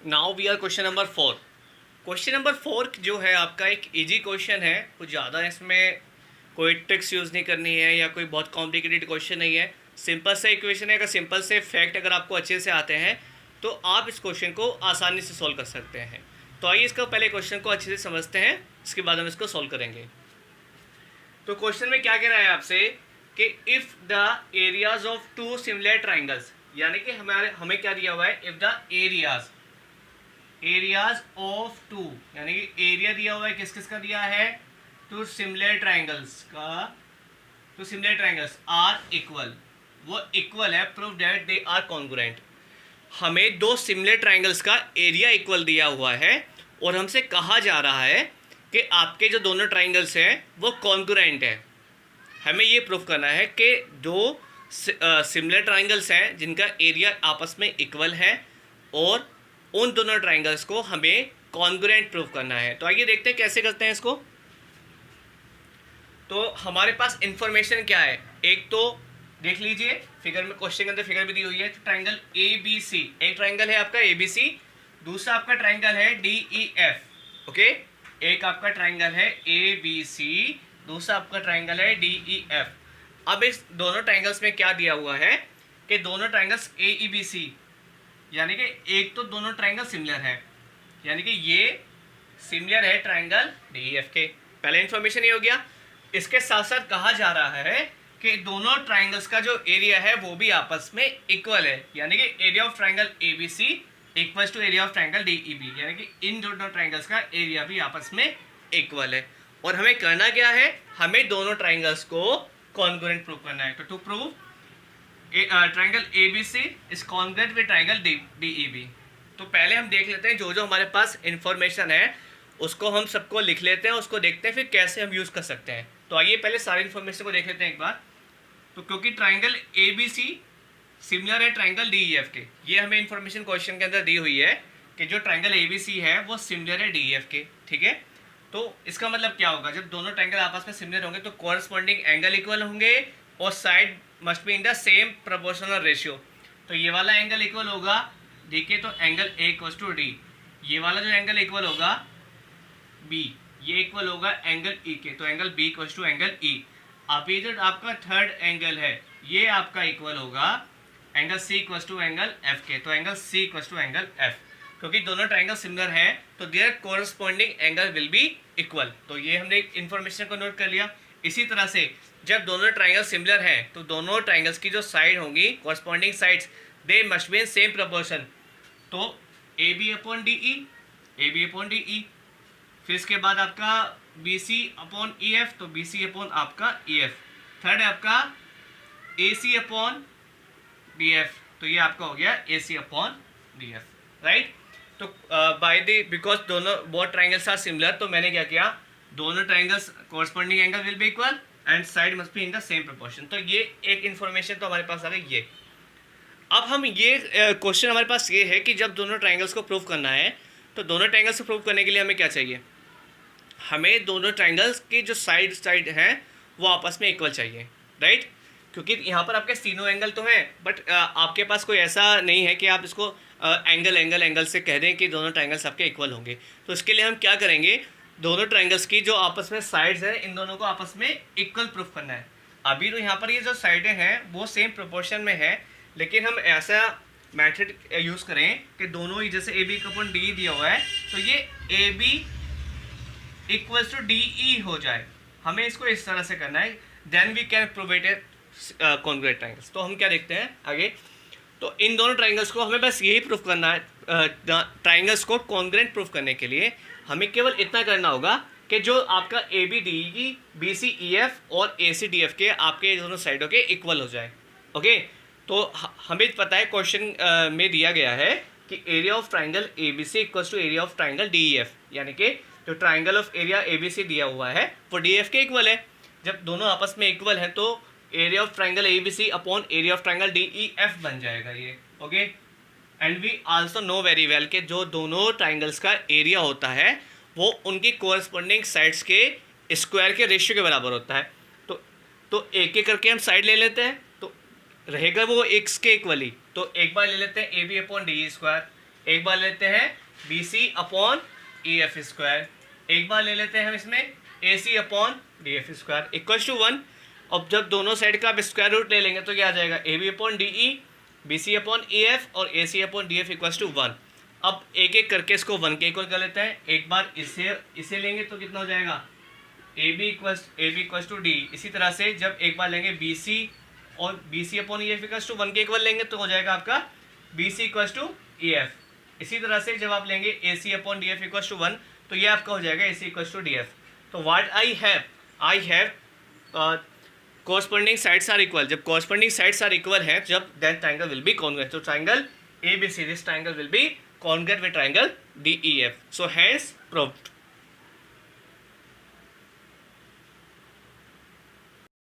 Now we are question number 4। Question number 4 जो है आपका एक इजी क्वेश्चन है, कुछ ज़्यादा इसमें कोई ट्रिक्स यूज़ नहीं करनी है या कोई बहुत कॉम्प्लिकेटेड क्वेश्चन नहीं है। सिंपल सा इक्वेशन है, अगर सिंपल से फैक्ट अगर आपको अच्छे से आते हैं तो आप इस क्वेश्चन को आसानी से सॉल्व कर सकते हैं। तो आइए इसका पहले क्वेश्चन को अच्छे से समझते हैं, इसके बाद हम इसको सॉल्व करेंगे। तो क्वेश्चन में क्या कह रहा है आपसे कि if the areas of two similar triangles, यानी कि हमें क्या दिया हुआ है, if the areas of two, यानी कि एरिया दिया हुआ है किस किस का दिया है, टू सिमिलर ट्राइंगल्स का, two similar triangles are equal, वो इक्वल है, prove that they are congruent. हमें दो सिमिलर ट्राइंगल्स का एरिया इक्वल दिया हुआ है और हमसे कहा जा रहा है कि आपके जो दोनों ट्राइंगल्स हैं वो कॉन्ग्रुएंट है। हमें ये प्रूफ करना है कि दो सिमिलर ट्राइंगल्स हैं जिनका एरिया आपस में इक्वल है और उन दोनों ट्राइंगल्स को हमें कॉन्ग्रुएंट प्रूफ करना है। तो आइए देखते हैं कैसे करते हैं इसको। तो हमारे पास इंफॉर्मेशन क्या है, एक तो देख लीजिए फिगर में, क्वेश्चन के अंदर फिगर भी दी हुई है। तो ट्राइंगल ए बी सी, एक ट्राइंगल है आपका ए बी सी, दूसरा आपका ट्राइंगल है डी ई एफ। ओके, एक आपका ट्राइंगल है ए बी सी, दूसरा आपका ट्राइंगल है डी ई एफ। अब इस दोनों ट्राइंगल्स में क्या दिया हुआ है कि दोनों ट्राइंगल्स ए ई बी सी, यानी कि एक तो दोनों ट्राइंगल सिमिलर है, यानी कि ये सिमिलर है ट्राइंगल डी ई एफ के। पहले इंफॉर्मेशन ये हो गया। इसके साथ साथ कहा जा रहा है कि दोनों ट्राइंगल्स का जो एरिया है वो भी आपस में इक्वल है, यानी कि area of triangle A B C equals to area of triangle D E B, यानी कि इन दोनों ट्राइंगल्स का एरिया भी आपस में इक्वल है। और हमें करना क्या है, हमें दोनों ट्राइंगल्स को कॉन्ग्रुएंट प्रूव करना है। तो to prove triangle A B C is congruent with triangle D E B. तो पहले हम देख लेते हैं जो जो हमारे पास इंफॉर्मेशन है उसको हम सबको लिख लेते हैं, उसको देखते हैं फिर कैसे हम यूज़ कर सकते हैं। तो आइए पहले सारी इन्फॉर्मेशन को देख लेते हैं एक बार। तो क्योंकि triangle A B C similar है ट्राइंगल डी ई एफ के, ये हमें इन्फॉर्मेशन क्वेश्चन के अंदर दी हुई है कि जो ट्राइंगल ए बी सी है वो सिमिलर है डी ई एफ के। ठीक है, तो इसका मतलब क्या होगा, जब दोनों ट्राइंगल आपस में सिमिलर होंगे तो कॉरस्पॉन्डिंग एंगल इक्वल होंगे और side must be in the same proportional ratio. तो ये वाला एंगल इक्वल होगा डी के, तो angle A equals to D. ये वाला जो एंगल इक्वल होगा बी, ये इक्वल होगा एंगल ई के, तो angle B equals to angle E. अब ये जो आपका थर्ड एंगल है ये आपका इक्वल होगा angle C equals to angle F के, तो angle C equals to angle F. क्योंकि दोनों ट्राइंगल सिमिलर हैं तो their corresponding angle will be equal. तो ये हमने एक इन्फॉर्मेशन को नोट कर लिया। इसी तरह से जब दोनों ट्राइंगल सिमिलर हैं तो दोनों ट्राइंगल्स की जो साइड होंगी corresponding sides they must be in same proportion. तो A B upon D E, A B upon D E, फिर इसके बाद आपका B C upon E F, तो बी सी अपॉन आपका ई एफ। थर्ड है आपका A C upon D F, तो ये आपका हो गया A C upon D F, right. तो बाय द बिकॉज दोनों बोथ ट्राइंगल्स आर सिमिलर, तो मैंने क्या किया, दोनों triangles corresponding angle will be equal and side must be in the same proportion. तो ये एक इन्फॉर्मेशन तो हमारे पास आ गई। ये अब हम ये क्वेश्चन हमारे पास ये है कि जब दोनों ट्राइंगल्स को प्रूव करना है तो दोनों ट्राइंगल्स को प्रूव करने के लिए हमें क्या चाहिए, हमें दोनों ट्राइंगल्स की जो साइड हैं वो आपस में इक्वल चाहिए, राइट। क्योंकि यहाँ पर आपके तीनों एंगल तो हैं बट आपके पास कोई ऐसा नहीं है कि आप इसको एंगल से कह दें कि दोनों ट्राइंगल्स आपके इक्वल होंगे। तो इसके लिए हम क्या करेंगे, दोनों ट्राइंगल्स की जो आपस में साइड्स हैं इन दोनों को आपस में इक्वल प्रूफ करना है। अभी तो यहाँ पर ये जो साइडें हैं वो सेम प्रोपोर्शन में है, लेकिन हम ऐसा मेथड यूज़ करें कि दोनों ही, जैसे ए बी अपॉन डी दिया हुआ है तो ये A B equals to D E हो जाए। हमें इसको इस तरह से करना है, then we can prove it congruent triangles. तो हम क्या देखते हैं आगे, तो इन दोनों ट्राइंगल्स को हमें बस यही प्रूफ करना है। ट्राइंगल्स को कॉन्ग्रुएंट प्रूफ करने के लिए हमें केवल इतना करना होगा कि जो आपका A B D E, B C E F और ए सी डी एफ के आपके दोनों साइडों के इक्वल हो जाए। ओके, तो हमें पता है क्वेश्चन में दिया गया है कि area of triangle A B C equals to area of triangle D E F, यानी कि जो triangle of area A B C दिया हुआ है वो डी एफ के इक्वल है। जब दोनों आपस में इक्वल हैं तो area of triangle A B C upon area of triangle D E F बन जाएगा ये। Okay, and we also know very well कि जो दोनों ट्राइंगल्स का एरिया होता है वो उनकी कोरस्पॉन्डिंग साइड्स के स्क्वायर के रेशियो के बराबर होता है। तो एक एक करके हम साइड ले लेते हैं, तो रहेगा वो एक्स के इक्वली। तो एक बार ले लेते हैं A B upon D square, एक बार लेते हैं B C upon E F square, एक बार ले लेते हैं हम इसमें A C upon D F square equal to 1। अब जब दोनों साइड का आप स्क्वायर रूट ले लेंगे तो क्या आ जाएगा, A B upon D E, B C upon E F और A C upon D F equal to 1। अब एक एक करके इसको 1 के इक्वल कर लेते हैं। एक बार इसे लेंगे तो कितना हो जाएगा, A B equals to D. इसी तरह से जब एक बार लेंगे बी सी और B C upon E F equals to 1 के इक्वल लेंगे तो हो जाएगा आपका B C equals to E F. इसी तरह से जब आप लेंगे A C upon D F equals to 1 तो ये आपका हो जाएगा A C equals to D F. तो what I have corresponding sides are equal। जब corresponding sides are equal है, जब then triangle will be congruent। तो triangle ABC, this triangle will be congruent with triangle DEF। So hence proved।